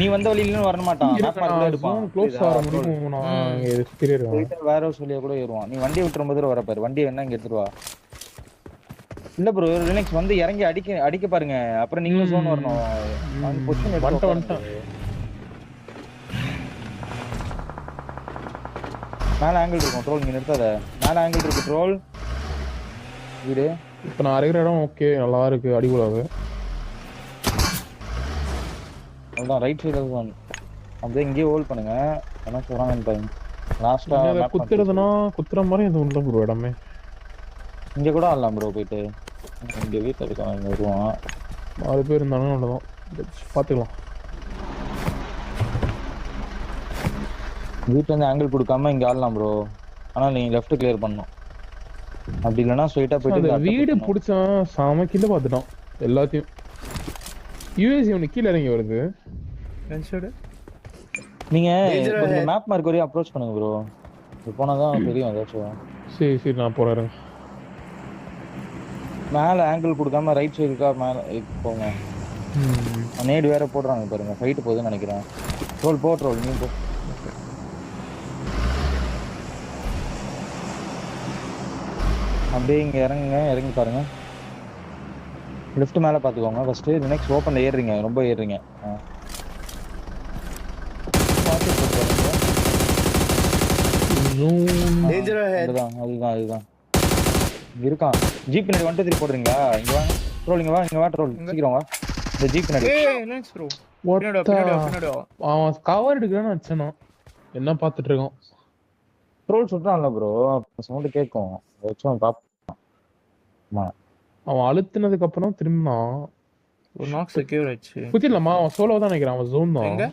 நீ வந்த வழியில வர மாட்டான். மேப் மார்க் கூட எடுப்பான். க்ளோஸ் ஆற முடியும். நான் இங்க சுத்தி இருக்கேன். வேற ஹவுஸ் வழியா கூட ஏறுவான். நீ வண்டி விட்டுரும்போது வர பாரு. வண்டி வேணா இங்க எடுத்துட்டு வா. இல்ல ப்ரோ ரிலாக்ஸ் வந்து இறங்கி அடிக்க பாருங்க. அப்புறம் நீங்களும் ஜோன் வரணும். அந்த பொசிஷன் எடுத்து வந்துட்டேன். மேல ஆங்கிள் இருக்கும் ட்ரோல். நீங்க நிறுத்தாத. மேல ஆங்கிள் இருக்கு ட்ரோல். வீடு இப்போ நான் அரைக்கிற இடம் ஓகே நல்லா இருக்கு. அடிக்கூடாது. அதுதான் ரைட் சைடு தான். அப்படியே இங்கேயே ஹோல்ட் பண்ணுங்க. என்ன சொல்றாங்கன்னு பாருங்க. லாஸ்டா குத்துறதுனா குத்துற மாதிரி எதுவும் இல்லை ப்ரோ இடமே. இங்க கூட ஆடலாம் ப்ரோ போயிட்டு. இங்க வீட்டில் இருக்கான். இங்க வருவான். 4 பேர் இருந்தாலும் நல்லதான். பார்த்துக்கலாம். வீட்டுல இருந்து ஆங்கிள் கொடுக்காம இங்க ஆடலாம் ப்ரோ. ஆனா நீங்க லெஃப்ட் கிளியர் பண்ணணும். அப்படி இல்லைன்னா ஸ்ட்ரைட்டா போயிட்டு வீடு பிடிச்சா சாம கீழே பார்த்துட்டான் எல்லாத்தையும். யூஎஸ்சி ஒன்று கீழே இறங்கி வருது. நீங்க கொஞ்சம் மேப் மார்க் வரையும் அப்ரோச் பண்ணுங்க ப்ரோ. இது போனாதான் தெரியும் ஏதாச்சும். சரி சரி நான் போறேன். மேல ஆங்கிள் கொடுக்காம ரைட் சைடுக்கா மேல போங்க. நேடு வேற போடுறாங்க பாருங்க. ஃபைட் போகுதுன்னு நினைக்கிறேன். ரோல் போ ரோல் நீ போ. அப்படியே இங்க இறங்கி பாருங்க. லெஃப்ட் மேல பாத்துக்கோங்க ஃபர்ஸ்ட். நெக்ஸ்ட் ஓபன்ல ஏறுறீங்க. ரொம்ப ஏறுறீங்க. அதுதான் இருக்கான். ஜீப் பின்னாடி 1 2 3 போடுறீங்களா? இங்க வாங்க ட்ரோல். இங்க வா ட்ரோல். சீக்கிரம் வா. இந்த ஜீப் பின்னாடி. அவன் கவர் எடுக்கிறான்னு வச்சனா என்ன பார்த்துட்டு இருக்கோம். Troll சுட்டான்ல bro. சவுண்ட் கேட்கும். வச்சோம் பாப்போம். அவன் அழுத்தினதுக்கு அப்புறம் திரும்பினான். ஒரு நாக் செக்யூர் ஆச்சு. குத்திடலாமா? அவன் சோலோ தான் நினைக்கிறான். அவன் ஜோன் தான். எங்க?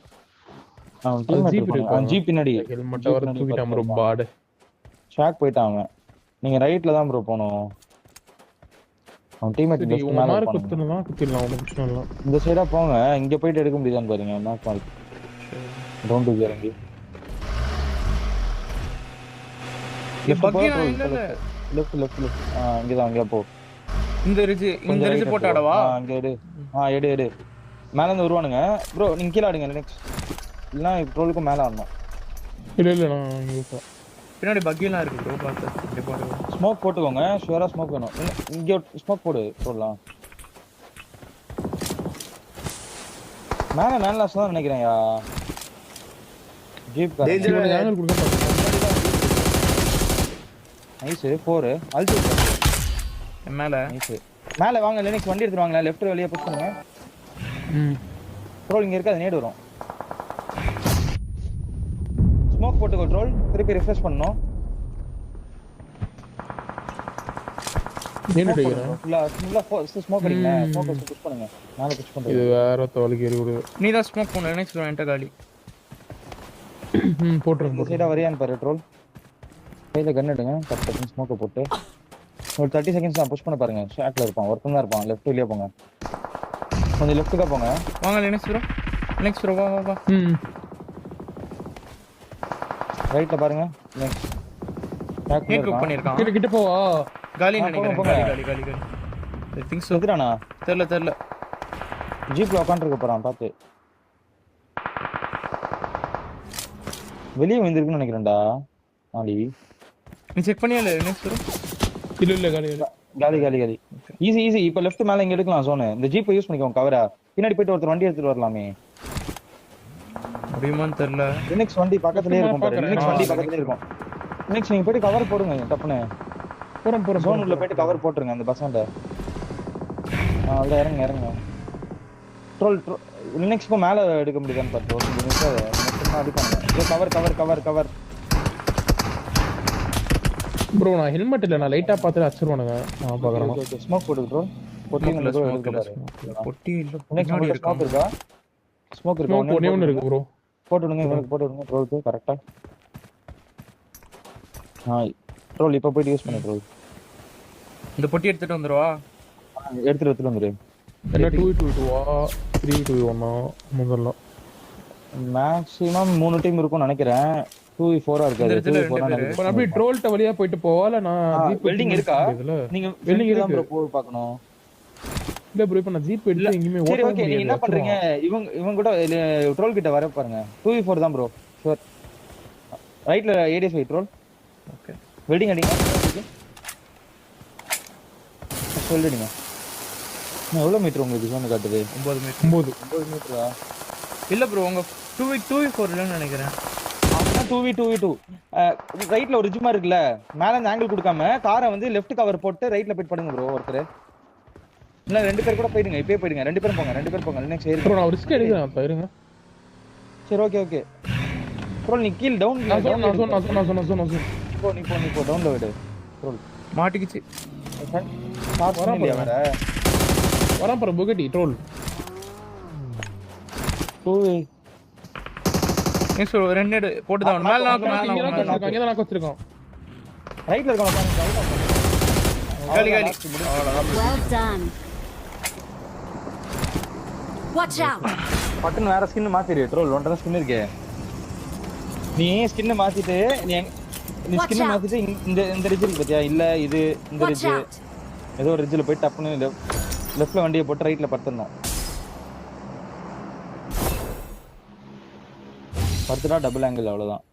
ஜீப் பின்னாடி ஹெல்மெட் வர தூக்கிட்டான் ப்ரோ. பாடு ஷாக் போயிட்டான் அவன். நீங்க ரைட்ல தான் ப்ரோ போணும். அவன் டீம்மேட் லெஃப்ட் மேல மார்க் குத்துறலாம். குத்திடலாம். ஒண்ணும் பிரச்சனை இல்ல. இந்த சைடா போங்க. இங்க போயிட்டு எடுக்க முடியுதான்னு பாருங்க. மேப் மார்க் ரவுண்ட் இறங்கி லெஃப்ட் இங்கதான். அங்க போ. இந்த ரிஜ் போட்டாடவா? அங்க எடு. மேல இருந்து வருவானுங்க ப்ரோ. நீங்க கீழ ஆடுங்க. நெக்ஸ்ட் இல்லனா ட்ரோலுக்கு மேல ஆடணும். இல்ல நான் இங்க பின்னாடி பக்கிலாம் இருக்கு ப்ரோ. பார்த்து ஸ்மோக் போட்டுக்கோங்க. ஷூரா ஸ்மோக் வேணும். இங்க ஸ்மோக் போடு போடலாம். மேல லாஸ் தான் நினைக்கிறேன்யா. ஜீப் டேஞ்சர் ஆங்கிள் கொடுக்க பாருங்க. நைஸ் 4 அல்டிமேட் மேல. நைஸ். மேல வாங்க. லினக்ஸ் வண்டி எடுத்து வாங்க. லெஃப்ட் வெளிய புஷ் பண்ணுங்க. ட்ரோல் இங்க இருக்காது. நேடு வரும். ஸ்மோக் போட்டுக்கோ ட்ரோல். திருப்பி ரிஃப்ரெஷ் பண்ணனும். நேடு அடிக்குறேன். ஃபுல்லா ஸ்மோக் அடிங்க. ஸ்மோக் புஷ் பண்ணுங்க. மேல புஷ் பண்ணுங்க. இது வேற தோலுக்கு ஏறி விடு. நீ தான் ஸ்மோக் பண்ணு. நெக்ஸ்ட் என்கிட்ட காலி. போட்றேன். சைடா வரியான்னு பாரு ட்ரோல். கையில கன் எடுங்க. கரெக்ட்டா ஸ்மோக்க போட்டு ஒரு 30 செகண்ட்ஸ் தான் புஷ் பண்ண பாருங்க. ஷாட்ல இருப்பான். ஒருத்தன் தான் இருப்பான். லெஃப்ட் வெளிய போங்க. கொஞ்சம் லெஃப்ட்க்கா போங்க. வாங்க நெக்ஸ்ட் ப்ரோ. வா. ரைட்ல பாருங்க. நெக்ஸ்ட் ஹேக் குக் பண்ணிருக்கான். கிட்ட போவா. காலி நினைக்கிறேன். காலி. I think so. எதுறானா? தெரியல. ஜீப்ல உட்கார்ந்திருக்க போறான் பாத்து. வெளிய வந்திருக்குன்னு நினைக்கிறேன்டா. ஆடி நீ செக் பண்ணியால நெக்ஸ்ட் ப்ரோ? இல்ல காலி. ஈஸி. இப்போ லெஃப்ட் மேல இங்க எடுக்கலாம் ஜோன். இந்த ஜீப்பை யூஸ் பண்ணிக்கோங்க கவரா. பின்னாடி போயிட்டு ஒருத்தர் வண்டி எடுத்துட்டு வரலாமே. முடியுமான்னு தெரியல. லினக்ஸ் வண்டி பக்கத்துலயே இருக்கும் பாரு. லினக்ஸ் வண்டி பக்கத்துலயே இருக்கும். லினக்ஸ் நீங்க போயிட்டு கவர் போடுங்க. டப்புனே போறோம். ஜோன் உள்ள போயிட்டு கவர் போட்டுருங்க அந்த பசங்க. அத இறங்க. ட்ரோல் லினக்ஸ்க்கு மேல எடுக்க முடியுதான்னு பாத்து. ஒரு நிமிஷம் மட்டும் அடிப்பாங்க. கவர் ப்ரோ நான் ஹெல்மெட் இல்ல. நான் லைட்டா பார்த்து அடிச்சிருவானுங்க. நான் பார்க்கறேன். ஸ்மோக் போடு ப்ரோ. பொட்டி வந்து எடுக்க பாரு. பொட்டி இல்ல. முன்னாடி ஸ்மோக் இருக்கா? ஸ்மோக் இருக்கா? ஒண்ணே இருக்கு ப்ரோ. போட்டுடுங்க. இவனுக்கு போட்டுடுங்க ட்ரோலுக்கு கரெக்ட்டா. ட்ரோல் இப்ப போய் யூஸ் பண்ணு ட்ரோல். இந்த பொட்டி எடுத்துட்டு வந்துருவா. எடுத்துட்டு வந்துரு. என்ன 2v2 3v1 முதல்ல மேக்ஸिमम 3 டீம் இருக்கும்னு நினைக்கிறேன். 2v4 இருக்காது. 2v4 இப்போ அப்படியே ட்ரோல்ட்ட வழியா போயிட்டு போவால. நான் வெல்டிங் இருக்கா? நீங்க வெல்டிங் தான் ப்ரோ போய் பார்க்கணும். இல்ல ப்ரோ இப்ப நான் ஜீப் எடுத்து எங்கயுமே சரி ஓட்ட ஓகே நீங்க என்ன பண்றீங்க இவங்க கூட ட்ரோல் கிட்ட வர பாருங்க 2v4 தான் ப்ரோ ஷூர் ரைட்ல ஏடிஎஸ் வை ட்ரோல் ஓகே வெல்டிங் அடிங்க சொல்லிடுங்க நான் எவ்வளவு மீட்டர் உங்களுக்கு ஜோன் காட்டுது 9 மீட்டர் 9 9 மீட்டரா இல்ல ப்ரோ உங்க 2v4 இல்லன்னு நினைக்கிறேன். அப்படின்னா 2v2 ரைட்ல ஒரு ஜிம்மா இருக்குல்ல மேல இருந்து ஆங்கிள் கொடுக்காம காரை வந்து லெஃப்ட் கவர் போட்டு ரைட்ல போய் படுங்க ப்ரோ ஒருத்தர் இல்ல 2 பேர் கூட போயிடுங்க இப்பயே போயிடுங்க 2 பேரும் போங்க நெக்ஸ்ட் ஏறி ப்ரோ நான் ரிஸ்க் எடுக்கிறேன் அப்ப இருங்க. சரி ஓகே ப்ரோ நீ கீழ டவுன் நான் நீ போ டவுன்ல விடு ப்ரோ மாட்டிக்கிச்சு. வரேன் வேற வரேன் பாரு புகட்டி ட்ரோல். ஓய் நீ சொல் ரெண்டு எடு போட்டு தான் மேல நாக்கு இங்க தான் வச்சிருக்கோம். ரைட்ல இருக்கணும் காலி Well done. Watch out. Button வேற ஸ்கின் மாத்திரு ட்ரோல் ஒன்றரை ஸ்கின் இருக்கே நீ ஸ்கின் மாத்திட்டு நீ ஸ்கின் மாத்திட்டு இந்த ரிட்ஜ் இருக்கு பாத்தியா இல்ல இது இந்த Watch ரிட்ஜ் out. ஏதோ ஒரு ரிட்ஜ்ல போய் டப்னு லெஃப்ட்ல வண்டியை போட்டு ரைட்ல படுத்துறணும் படுத்துட்டா டபுள் ஆங்கிள் அவ்வளவுதான்